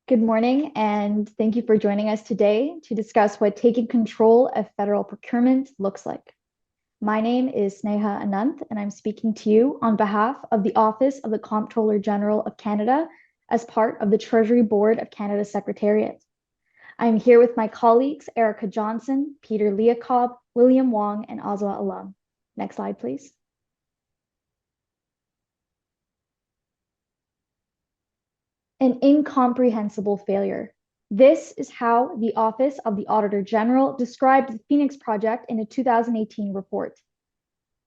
Good morning, and thank you for joining us today to discuss what taking control of federal procurement looks like. My name is Sneha Ananth, and I'm speaking to you on behalf of the Office of the Comptroller General of Canada as part of the Treasury Board of Canada's Secretariat. I'm here with my colleagues, Erica Johnson, Peter Leacob, William Wong, and Ozwa Alum. Next slide, please. An incomprehensible failure. This is how the Office of the Auditor General described the Phoenix project in a 2018 report.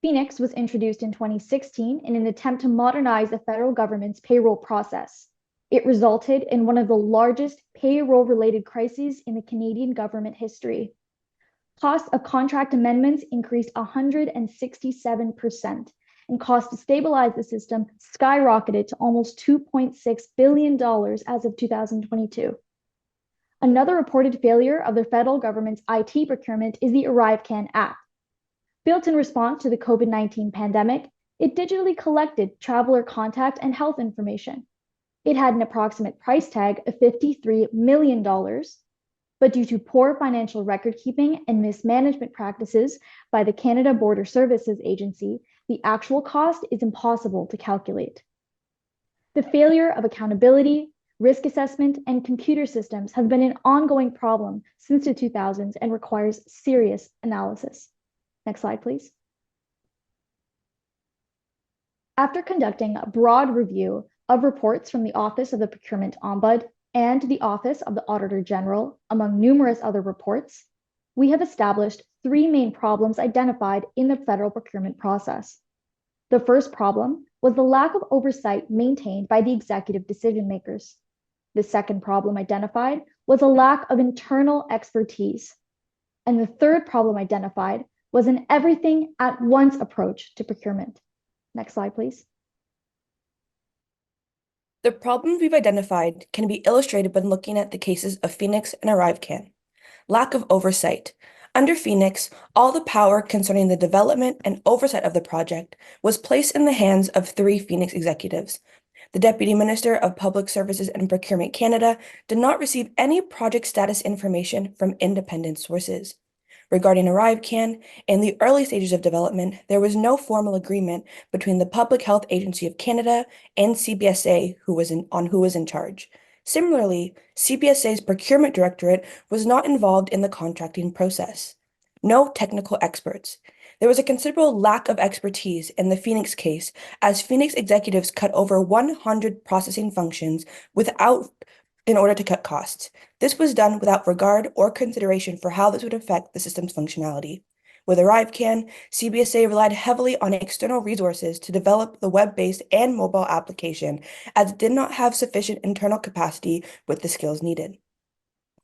Phoenix was introduced in 2016 in an attempt to modernize the federal government's payroll process. It resulted in one of the largest payroll-related crises in the Canadian government history. Cost of contract amendments increased 167%, and cost to stabilize the system skyrocketed to almost $2.6 billion as of 2022. Another reported failure of the federal government's IT procurement is the ArriveCAN app. Built in response to the COVID-19 pandemic, it digitally collected traveler contact and health information. It had an approximate price tag of $53 million, but due to poor financial record keeping and mismanagement practices by the Canada Border Services Agency, the actual cost is impossible to calculate. The failure of accountability, risk assessment, and computer systems has been an ongoing problem since the 2000s and requires serious analysis. Next slide, please. After conducting a broad review of reports from the Office of the Procurement Ombud and the Office of the Auditor General, among numerous other reports, we have established three main problems identified in the federal procurement process. The first problem was the lack of oversight maintained by the executive decision makers. The second problem identified was a lack of internal expertise. And the third problem identified was an everything at once approach to procurement. Next slide, please. The problems we've identified can be illustrated when looking at the cases of Phoenix and ArriveCAN. Lack of oversight. Under Phoenix, all the power concerning the development and oversight of the project was placed in the hands of three Phoenix executives. The Deputy Minister of Public Services and Procurement Canada did not receive any project status information from independent sources. Regarding ArriveCAN, in the early stages of development, there was no formal agreement between the Public Health Agency of Canada and CBSA who was in charge. Similarly, CBSA's procurement directorate was not involved in the contracting process. No technical experts. There was a considerable lack of expertise in the Phoenix case, as Phoenix executives cut over 100 processing functions in order to cut costs. This was done without regard or consideration for how this would affect the system's functionality. With ArriveCAN, CBSA relied heavily on external resources to develop the web-based and mobile application, as it did not have sufficient internal capacity with the skills needed.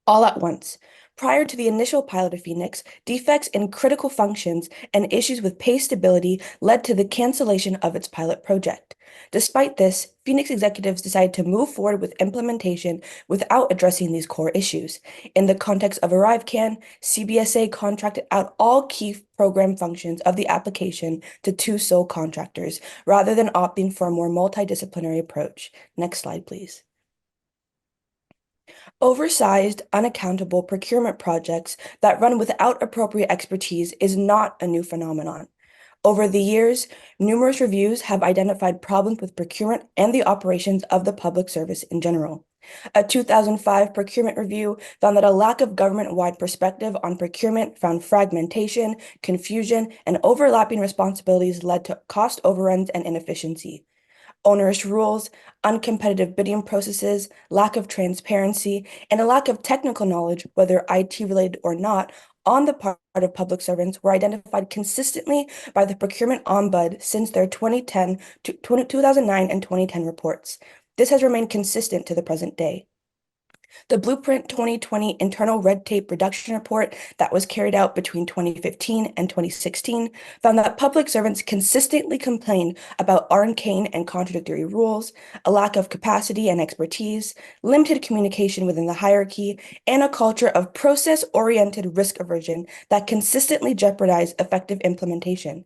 All at once. Prior to the initial pilot of Phoenix, defects in critical functions and issues with pay stability led to the cancellation of its pilot project. Despite this, Phoenix executives decided to move forward with implementation without addressing these core issues. In the context of ArriveCAN, CBSA contracted out all key program functions of the application to two sole contractors, rather than opting for a more multidisciplinary approach. Next slide, please. Oversized, unaccountable procurement projects that run without appropriate expertise is not a new phenomenon. Over the years, numerous reviews have identified problems with procurement and the operations of the public service in general. A 2005 procurement review found that a lack of government-wide perspective on procurement found fragmentation, confusion, and overlapping responsibilities led to cost overruns and inefficiency. Onerous rules, uncompetitive bidding processes, lack of transparency, and a lack of technical knowledge, whether IT-related or not, on the part of public servants were identified consistently by the Procurement Ombud since their 2009 and 2010 reports. This has remained consistent to the present day. The Blueprint 2020 Internal Red Tape Reduction Report that was carried out between 2015 and 2016 found that public servants consistently complained about arcane and contradictory rules, a lack of capacity and expertise, limited communication within the hierarchy, and a culture of process-oriented risk aversion that consistently jeopardized effective implementation.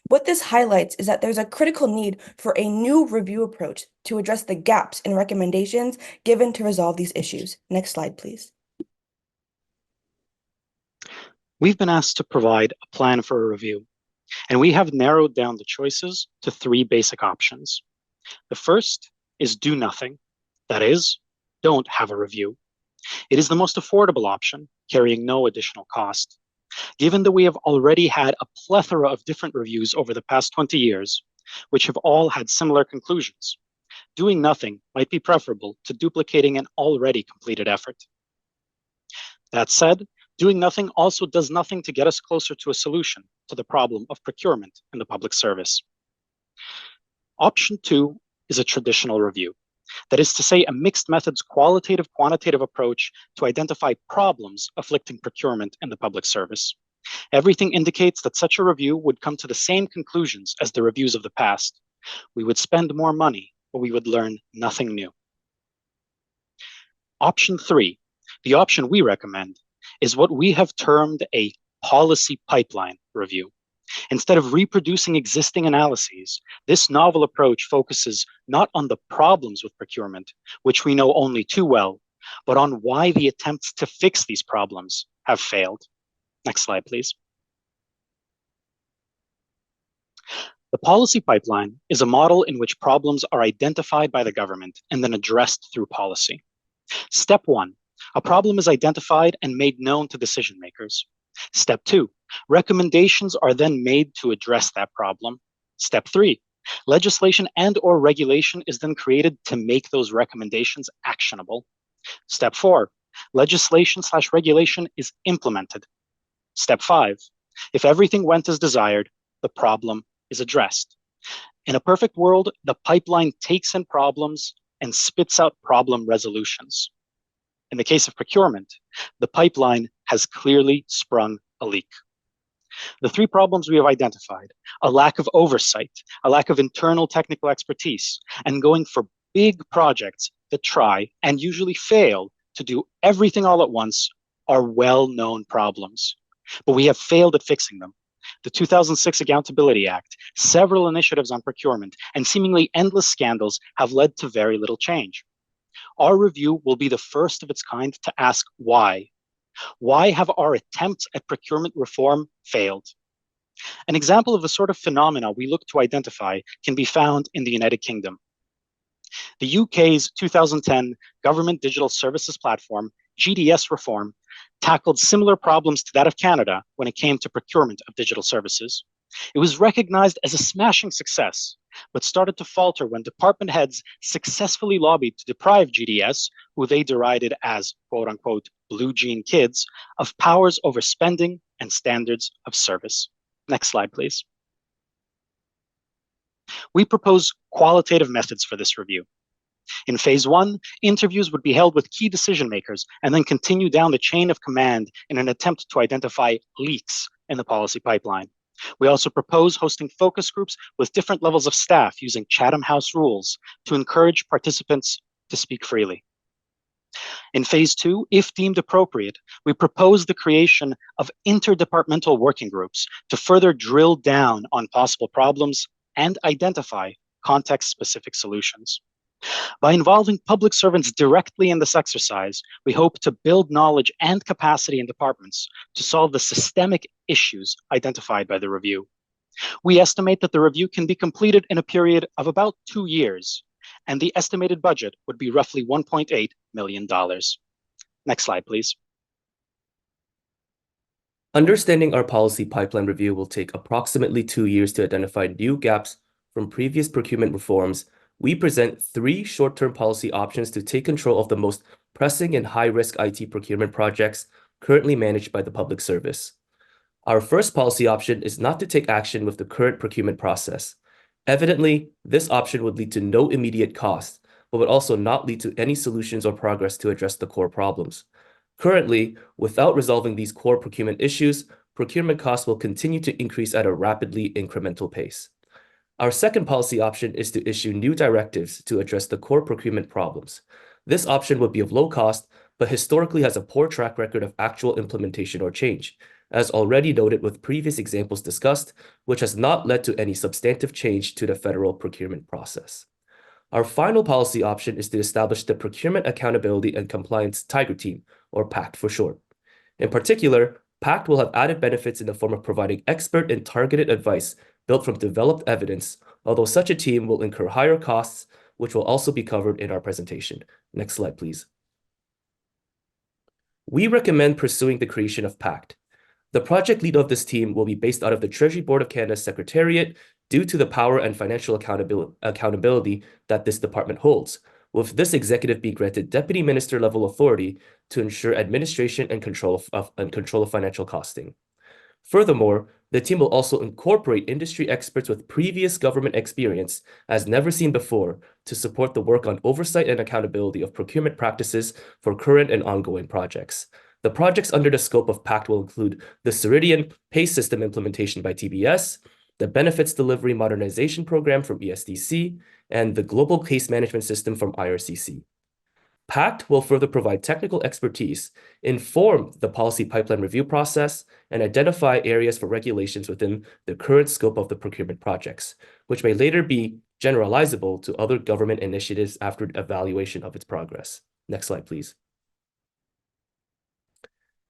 What this highlights is that there's a critical need for a new review approach to address the gaps in recommendations given to resolve these issues. Next slide, please. We've been asked to provide a plan for a review, and we have narrowed down the choices to three basic options. The first is do nothing. That is, don't have a review. It is the most affordable option, carrying no additional cost. Given that we have already had a plethora of different reviews over the past 20 years, which have all had similar conclusions, doing nothing might be preferable to duplicating an already completed effort. That said, doing nothing also does nothing to get us closer to a solution to the problem of procurement in the public service. Option 2 is a traditional review. That is to say, a mixed methods qualitative-quantitative approach to identify problems afflicting procurement in the public service. Everything indicates that such a review would come to the same conclusions as the reviews of the past. We would spend more money, but we would learn nothing new. Option 3, the option we recommend, is what we have termed a policy pipeline review. Instead of reproducing existing analyses, this novel approach focuses not on the problems with procurement, which we know only too well, but on why the attempts to fix these problems have failed. Next slide, please. The policy pipeline is a model in which problems are identified by the government and then addressed through policy. Step 1, a problem is identified and made known to decision makers. Step 2, recommendations are then made to address that problem. Step 3, legislation and or regulation is then created to make those recommendations actionable. Step 4, legislation/regulation is implemented. Step 5, if everything went as desired, the problem is addressed. In a perfect world, the pipeline takes in problems and spits out problem resolutions. In the case of procurement, the pipeline has clearly sprung a leak. The three problems we have identified, a lack of oversight, a lack of internal technical expertise, and going for big projects that try and usually fail to do everything all at once, are well-known problems. But we have failed at fixing them. The 2006 Accountability Act, several initiatives on procurement, and seemingly endless scandals have led to very little change. Our review will be the first of its kind to ask why. Why have our attempts at procurement reform failed? An example of the sort of phenomena we look to identify can be found in the United Kingdom. The UK's 2010 Government Digital Services Platform, GDS reform, tackled similar problems to that of Canada when it came to procurement of digital services. It was recognized as a smashing success, but started to falter when department heads successfully lobbied to deprive GDS, who they derided as quote unquote blue jean kids, of powers over spending and standards of service. Next slide, please. We propose qualitative methods for this review. In phase 1, interviews would be held with key decision makers and then continue down the chain of command in an attempt to identify leaks in the policy pipeline. We also propose hosting focus groups with different levels of staff using Chatham House rules to encourage participants to speak freely. In phase 2, if deemed appropriate, we propose the creation of interdepartmental working groups to further drill down on possible problems and identify context-specific solutions. By involving public servants directly in this exercise, we hope to build knowledge and capacity in departments to solve the systemic issues identified by the review. We estimate that the review can be completed in a period of about 2 years, and the estimated budget would be roughly $1.8 million. Next slide, please. Understanding our policy pipeline review will take approximately 2 years to identify new gaps from previous procurement reforms. We present 3 short-term policy options to take control of the most pressing and high-risk IT procurement projects currently managed by the public service. Our first policy option is not to take action with the current procurement process. Evidently, this option would lead to no immediate cost, but would also not lead to any solutions or progress to address the core problems. Currently, without resolving these core procurement issues, procurement costs will continue to increase at a rapidly incremental pace. Our second policy option is to issue new directives to address the core procurement problems. This option would be of low cost, but historically has a poor track record of actual implementation or change. as already noted with previous examples discussed, which has not led to any substantive change to the federal procurement process. Our final policy option is to establish the Procurement Accountability and Compliance Tiger Team, or PACT for short. In particular, PACT will have added benefits in the form of providing expert and targeted advice built from developed evidence, although such a team will incur higher costs, which will also be covered in our presentation. Next slide, please. We recommend pursuing the creation of PACT. The project lead of this team will be based out of the Treasury Board of Canada's Secretariat due to the power and financial accountability that this department holds, with this executive being granted deputy minister level authority to ensure administration and control of financial costing. Furthermore, the team will also incorporate industry experts with previous government experience, as never seen before, to support the work on oversight and accountability of procurement practices for current and ongoing projects. The projects under the scope of PACT will include the Ceridian Pay System implementation by TBS, the Benefits Delivery Modernization Program from ESDC, and the Global Case Management System from IRCC. PACT will further provide technical expertise, inform the policy pipeline review process, and identify areas for regulations within the current scope of the procurement projects, which may later be generalizable to other government initiatives after evaluation of its progress. Next slide, please.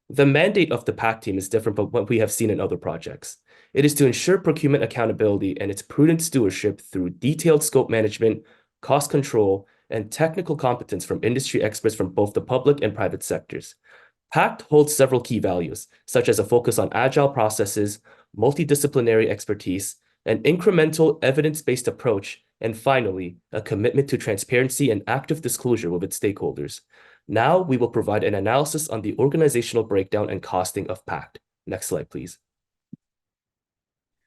The mandate of the PACT team is different from what we have seen in other projects. It is to ensure procurement accountability and its prudent stewardship through detailed scope management, cost control, and technical competence from industry experts from both the public and private sectors. PACT holds several key values, such as a focus on agile processes, multidisciplinary expertise, an incremental evidence-based approach, and finally, a commitment to transparency and active disclosure with its stakeholders. Now, we will provide an analysis on the organizational breakdown and costing of PACT. Next slide, please.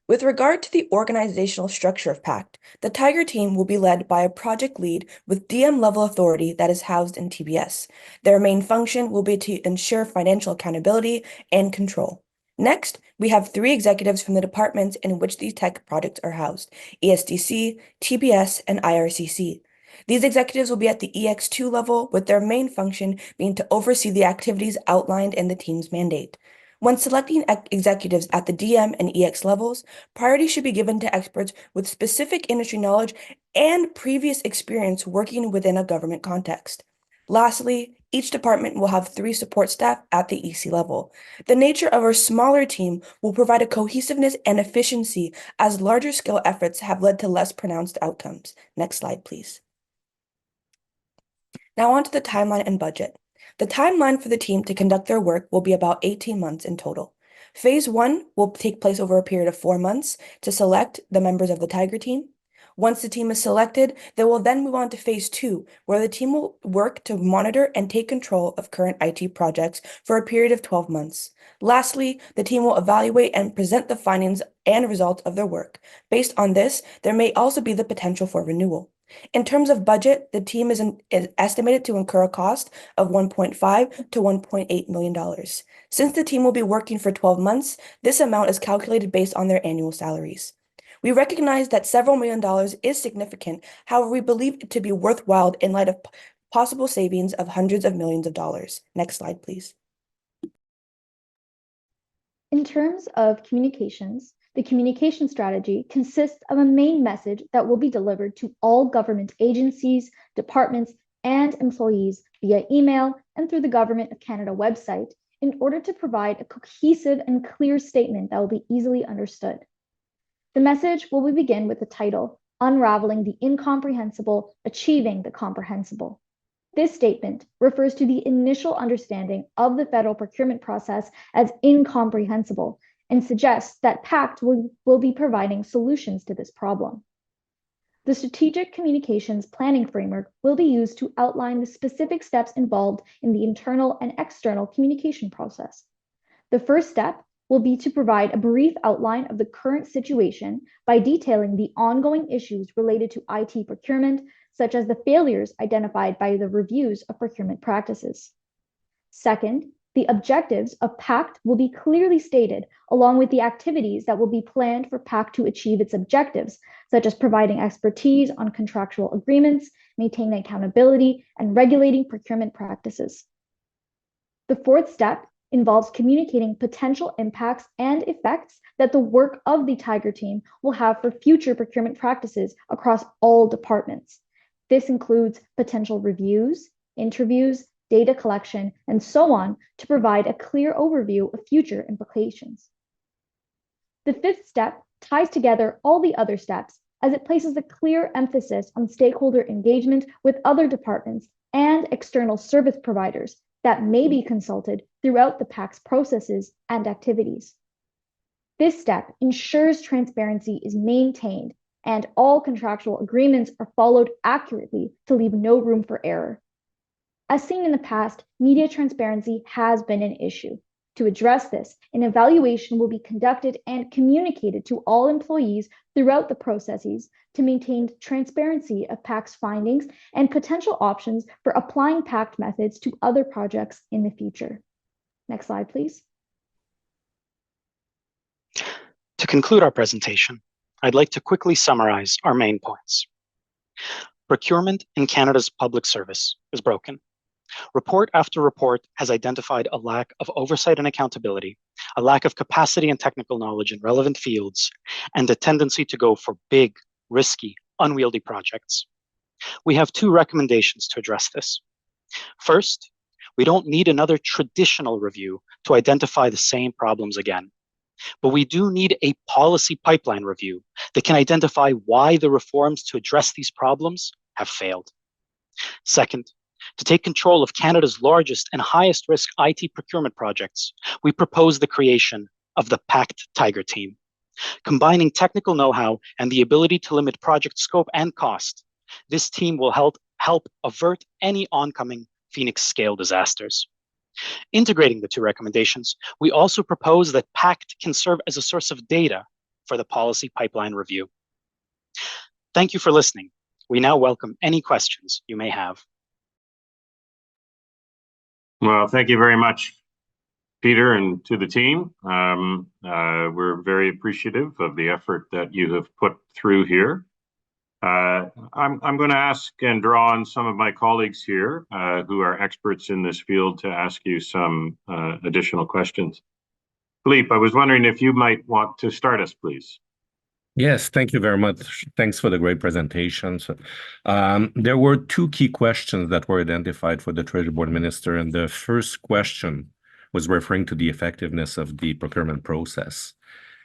With regard to the organizational structure of PACT, the Tiger team will be led by a project lead with DM-level authority that is housed in TBS. Their main function will be to ensure financial accountability and control. Next, we have 3 executives from the departments in which these tech projects are housed: ESDC, TBS, and IRCC. These executives will be at the EX2 level, with their main function being to oversee the activities outlined in the team's mandate. When selecting executives at the DM and EX levels, priority should be given to experts with specific industry knowledge and previous experience working within a government context. Lastly, each department will have 3 support staff at the EC level. The nature of our smaller team will provide a cohesiveness and efficiency, as larger scale efforts have led to less pronounced outcomes. Next slide, please. Now on to the timeline and budget. The timeline for the team to conduct their work will be about 18 months in total. Phase 1 will take place over a period of 4 months to select the members of the Tiger team. Once the team is selected, they will then move on to Phase 2, where the team will work to monitor and take control of current IT projects for a period of 12 months. Lastly, the team will evaluate and present the findings and results of their work. Based on this, there may also be the potential for renewal. In terms of budget, the team is estimated to incur a cost of $1.5 to $1.8 million. Since the team will be working for 12 months, this amount is calculated based on their annual salaries. We recognize that several $1 million is significant. However, we believe it to be worthwhile in light of possible savings of hundreds of millions of dollars. Next slide, please. In terms of communications, the communication strategy consists of a main message that will be delivered to all government agencies, departments, and employees via email and through the Government of Canada website in order to provide a cohesive and clear statement that will be easily understood. The message will begin with the title, Unraveling the Incomprehensible, Achieving the Comprehensible. This statement refers to the initial understanding of the federal procurement process as incomprehensible and suggests that PACT will be providing solutions to this problem. The Strategic Communications Planning Framework will be used to outline the specific steps involved in the internal and external communication process. The first step will be to provide a brief outline of the current situation by detailing the ongoing issues related to IT procurement, such as the failures identified by the reviews of procurement practices. Second, the objectives of PACT will be clearly stated, along with the activities that will be planned for PACT to achieve its objectives, such as providing expertise on contractual agreements, maintaining accountability, and regulating procurement practices. The fourth step involves communicating potential impacts and effects that the work of the Tiger team will have for future procurement practices across all departments. This includes potential reviews, interviews, data collection, and so on to provide a clear overview of future implications. The fifth step ties together all the other steps as it places a clear emphasis on stakeholder engagement with other departments and external service providers that may be consulted throughout the PAC's processes and activities. This step ensures transparency is maintained and all contractual agreements are followed accurately to leave no room for error. As seen in the past, media transparency has been an issue. To address this, an evaluation will be conducted and communicated to all employees throughout the processes to maintain transparency of PAC's findings and potential options for applying PACT methods to other projects in the future. Next slide, please. To conclude our presentation, I'd like to quickly summarize our main points. Procurement in Canada's public service is broken. Report after report has identified a lack of oversight and accountability, a lack of capacity and technical knowledge in relevant fields, and a tendency to go for big, risky, unwieldy projects. We have two recommendations to address this. First, we don't need another traditional review to identify the same problems again, but we do need a policy pipeline review that can identify why the reforms to address these problems have failed. Second, to take control of Canada's largest and highest risk IT procurement projects, we propose the creation of the PACT Tiger team. Combining technical know-how and the ability to limit project scope and cost, this team will help avert any oncoming Phoenix-scale disasters. Integrating the two recommendations, we also propose that PACT can serve as a source of data for the policy pipeline review. Thank you for listening. We now welcome any questions you may have. Well, thank you very much, Peter, and to the team. We're very appreciative of the effort that you have put through here. I'm going to ask and draw on some of my colleagues here who are experts in this field to ask you some additional questions. Philippe, I was wondering if you might want to start us, please. Yes, thank you very much. Thanks for the great presentations. There were two key questions that were identified for the Treasury Board Minister, and the first question was referring to the effectiveness of the procurement process.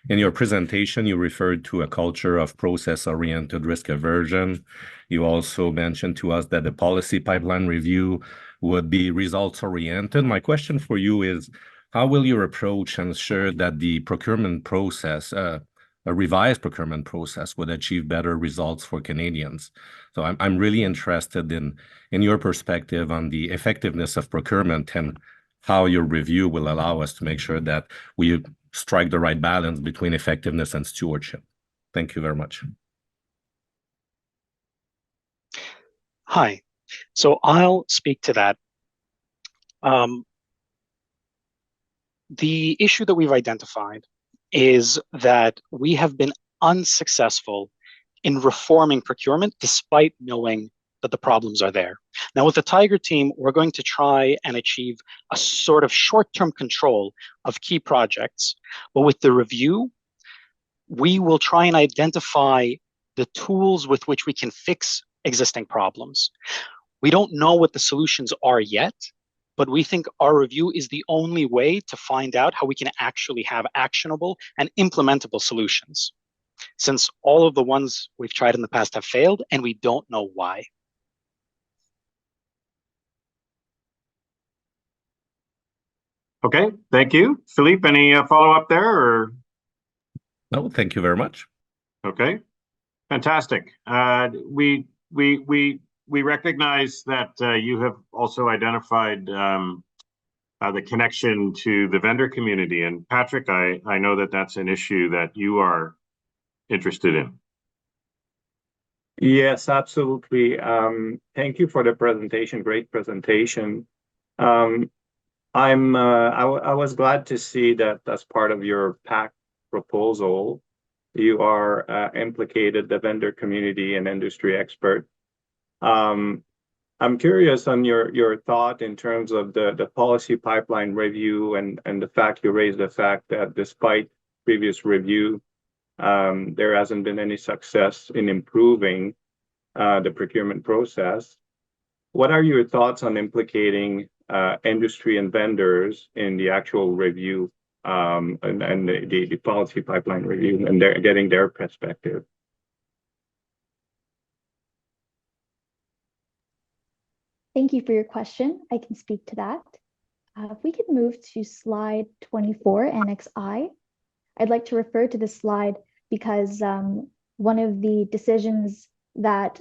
In your presentation, you referred to a culture of process-oriented risk aversion. You also mentioned to us that the policy pipeline review would be results-oriented. My question for you is, how will your approach ensure that the procurement process, a revised procurement process, would achieve better results for Canadians? So I'm really interested in your perspective on the effectiveness of procurement and how your review will allow us to make sure that we strike the right balance between effectiveness and stewardship. Thank you very much. Hi, so I'll speak to that. The issue that we've identified is that we have been unsuccessful in reforming procurement despite knowing that the problems are there. Now, with the Tiger team, we're going to try and achieve a sort of short-term control of key projects. But with the review, we will try and identify the tools with which we can fix existing problems. We don't know what the solutions are yet, but we think our review is the only way to find out how we can actually have actionable and implementable solutions, since all of the ones we've tried in the past have failed and we don't know why. Okay, thank you. Philippe, any follow-up there? Or? No, thank you very much. Okay, fantastic. We recognize that you have also identified the connection to the vendor community. And Patrick, I know that that's an issue that you are interested in. Yes, absolutely. Thank you for the presentation. Great presentation. I was glad to see that as part of your PAC proposal, you are implicated the vendor community and industry expert. I'm curious on your thought in terms of the policy pipeline review and the fact you raised the fact that despite previous review, there hasn't been any success in improving the procurement process. What are your thoughts on implicating industry and vendors in the actual review and the policy pipeline review and getting their perspective? Thank you for your question. I can speak to that. If we could move to slide 24, Annex I. I'd like to refer to this slide because one of the decisions that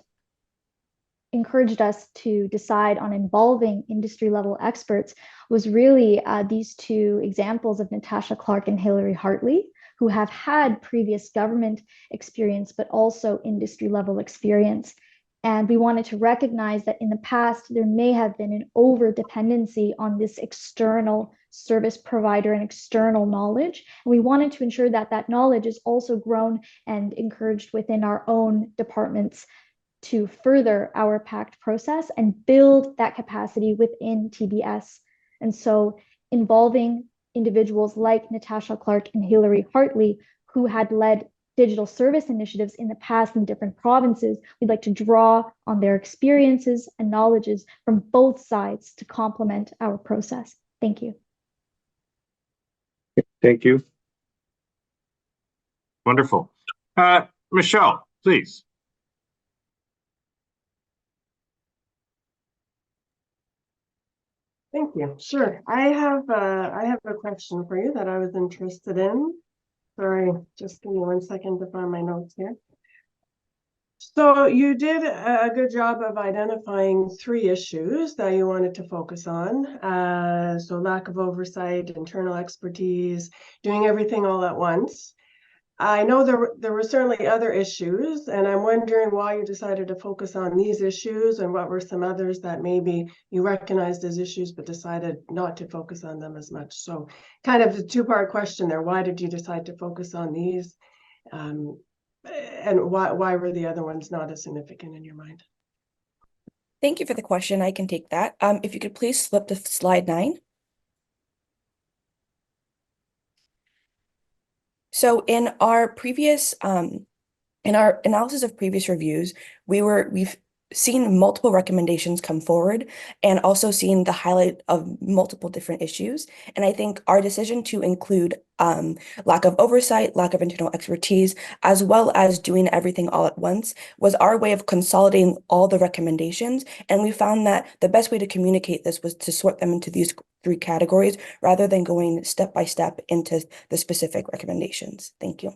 encouraged us to decide on involving industry level experts was really these two examples of Natasha Clark and Hilary Hartley, who have had previous government experience, but also industry level experience. And we wanted to recognize that in the past, there may have been an over dependency on this external service provider and external knowledge. And we wanted to ensure that that knowledge is also grown and encouraged within our own departments to further our PACT process and build that capacity within TBS. And so involving individuals like Natasha Clark and Hilary Hartley, who had led digital service initiatives in the past in different provinces, we'd like to draw on their experiences and knowledges from both sides to complement our process. Thank you. Thank you. Wonderful. Michelle, please. Thank you. Sure. I have a question for you that I was interested in. Sorry, just give me 1 second to find my notes here. So you did a good job of identifying 3 issues that you wanted to focus on. So lack of oversight, internal expertise, doing everything all at once. I know there were certainly other issues, and I'm wondering why you decided to focus on these issues and what were some others that maybe you recognized as issues but decided not to focus on them as much. So kind of a 2-part question there. Why did you decide to focus on these? And why were the other ones not as significant in your mind? Thank you for the question. I can take that. If you could please flip to slide 9. So in our previous, in our analysis of previous reviews, we've seen multiple recommendations come forward and also seen the highlight of multiple different issues. And I think our decision to include lack of oversight, lack of internal expertise, as well as doing everything all at once was our way of consolidating all the recommendations. And we found that the best way to communicate this was to sort them into these 3 categories rather than going step by step into the specific recommendations. Thank you.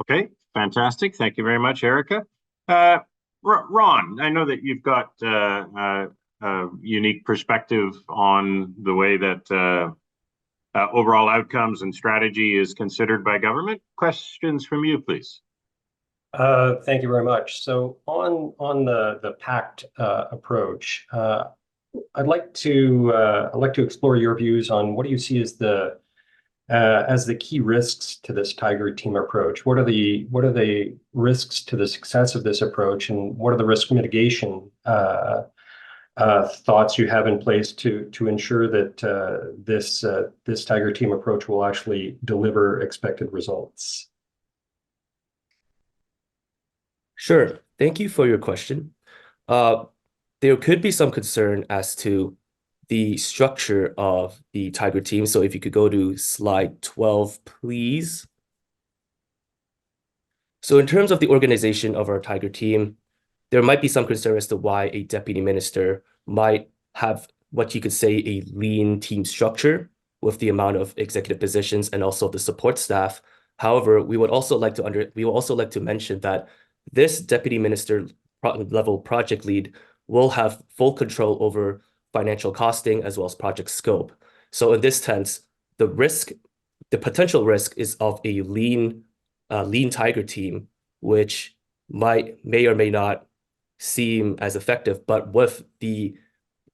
Okay, fantastic. Thank you very much, Erica. Ron, I know that you've got a unique perspective on the way that overall outcomes and strategy is considered by government. Questions from you, please. Thank you very much. So on the PACT approach, I'd like to explore your views on what do you see as the key risks to this Tiger Team approach. What are the risks to the success of this approach, and what are the risk mitigation thoughts you have in place to ensure that this Tiger Team approach will actually deliver expected results? Sure. Thank you for your question. There could be some concern as to the structure of the Tiger Team. So if you could go to slide 12, please. So in terms of the organization of our Tiger Team, there might be some concern as to why a deputy minister might have what you could say a lean team structure with the amount of executive positions and also the support staff. However, we would also like to mention that this deputy minister level project lead will have full control over financial costing as well as project scope. So in this sense, the potential risk is of a lean Tiger Team, which may or may not seem as effective, but with the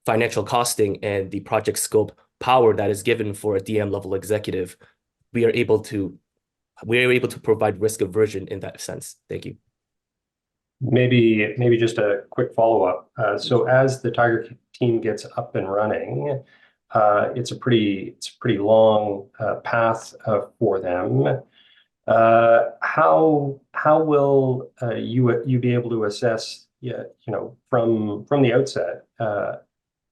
financial costing and the project scope power that is given for a DM level executive, we are able to provide risk aversion in that sense. Thank you. Maybe just a quick follow-up. So as the Tiger team gets up and running, it's a pretty long path for them. How will you be able to assess, from the outset,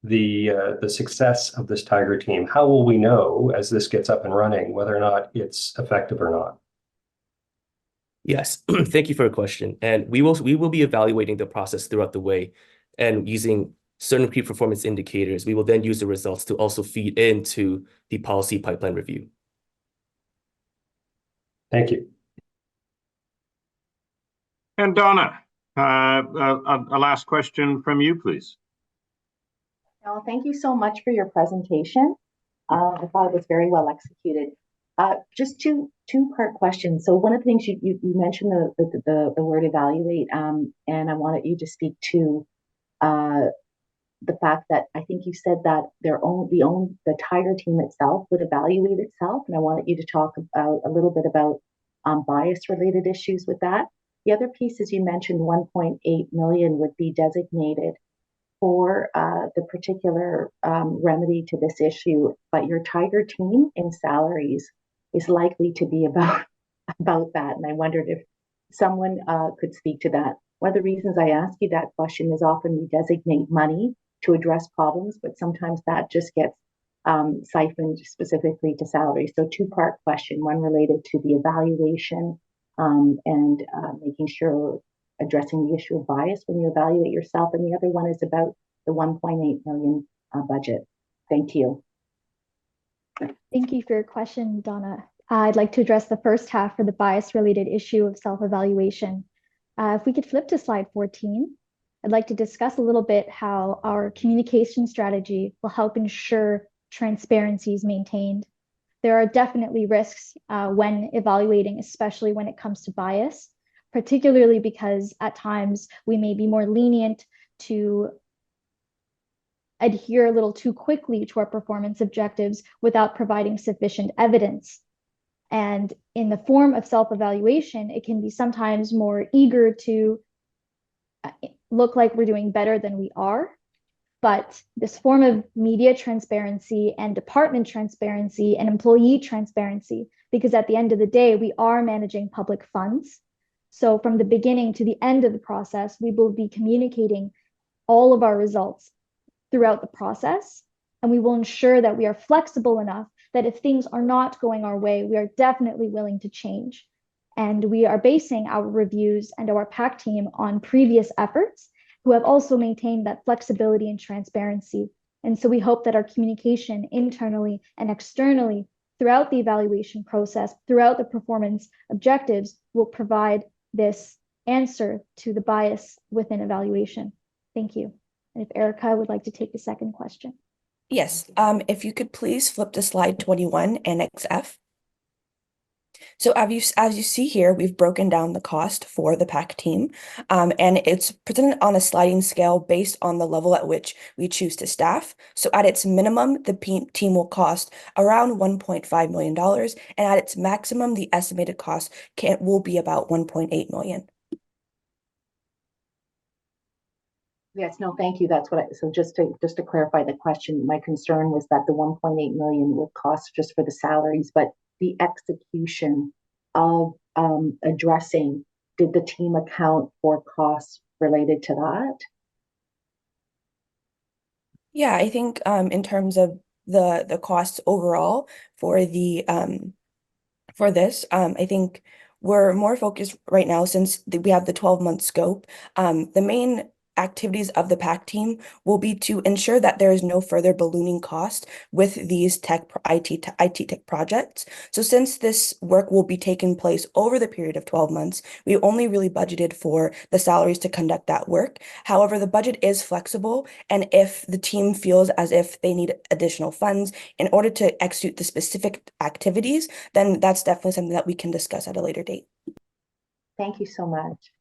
the success of this Tiger team? How will we know as this gets up and running whether or not it's effective or not? Yes, thank you for your question. And we will be evaluating the process throughout the way and using certain key performance indicators. We will then use the results to also feed into the policy pipeline review. Thank you. And Donna, a last question from you, please. Well, thank you so much for your presentation. I thought it was very well executed. Just two-part questions. So one of the things you mentioned the word evaluate, and I wanted you to speak to the fact that I think you said that the Tiger team itself would evaluate itself, and I wanted you to talk about a little bit about bias-related issues with that. The other piece is you mentioned 1.8 million would be designated for the particular remedy to this issue, but your Tiger team in salaries is likely to be about that. And I wondered if someone could speak to that. One of the reasons I ask you that question is often we designate money to address problems, but sometimes that just gets siphoned specifically to salaries. So two-part question, one related to the evaluation and making sure addressing the issue of bias when you evaluate yourself, and the other one is about the 1.8 million budget. Thank you. Thank you for your question, Donna. I'd like to address the first half for the bias-related issue of self-evaluation. If we could flip to slide 14, I'd like to discuss a little bit how our communication strategy will help ensure transparency is maintained. There are definitely risks when evaluating, especially when it comes to bias, particularly because at times we may be more lenient to adhere a little too quickly to our performance objectives without providing sufficient evidence. And in the form of self-evaluation, it can be sometimes more eager to look like we're doing better than we are. But this form of media transparency and department transparency and employee transparency, because at the end of the day, we are managing public funds. So from the beginning to the end of the process, we will be communicating all of our results throughout the process. And we will ensure that we are flexible enough that if things are not going our way, we are definitely willing to change. And we are basing our reviews and our PAC team on previous efforts who have also maintained that flexibility and transparency. And so we hope that our communication internally and externally throughout the evaluation process, throughout the performance objectives, will provide this answer to the bias within evaluation. Thank you. And if Erica would like to take the second question. Yes, if you could please flip to slide 21, Annex F. So as you see here, we've broken down the cost for the PAC team, and it's presented on a sliding scale based on the level at which we choose to staff. So at its minimum, the team will cost around $1.5 million, and at its maximum, the estimated cost will be about $1.8 million. Yes, no, thank you. That's what so just to clarify the question, my concern was that the 1.8 million would cost just for the salaries, but the execution of addressing, did the team account for costs related to that? Yeah, I think in terms of the costs overall for the for this, I think we're more focused right now since we have the 12-month scope. The main activities of the PAC team will be to ensure that there is no further ballooning cost with these IT tech projects. So since this work will be taking place over the period of 12 months, we only really budgeted for the salaries to conduct that work. However, the budget is flexible, and if the team feels as if they need additional funds in order to execute the specific activities, then that's definitely something that we can discuss at a later date. Thank you so much.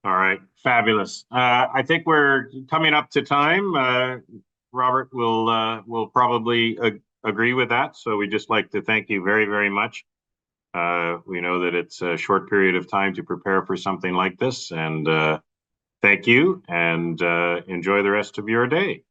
All right, fabulous. I think we're coming up to time. Robert will probably agree with that. So we just like to thank you very, very much We know that it's a short period of time to prepare for something like this, and thank you, and enjoy the rest of your day.